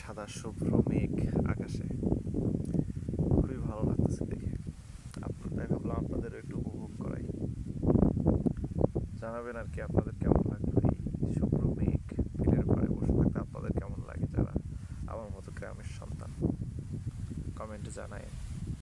সাদা শুভ্র মেঘ আকাশে, খুবই ভালো লাগতেছে দেখে। তাই ভাবলাম আপনাদের একটু উপভোগ করাই। জানাবেন আর কি আপনাদের কেমন লাগলো এই শুভ্র মেঘ বিলের পাড়ে বসে থাকতে, আপনাদের কেমন লাগে যারা আমার মতো গ্রামের সন্তান, কমেন্টে জানায়।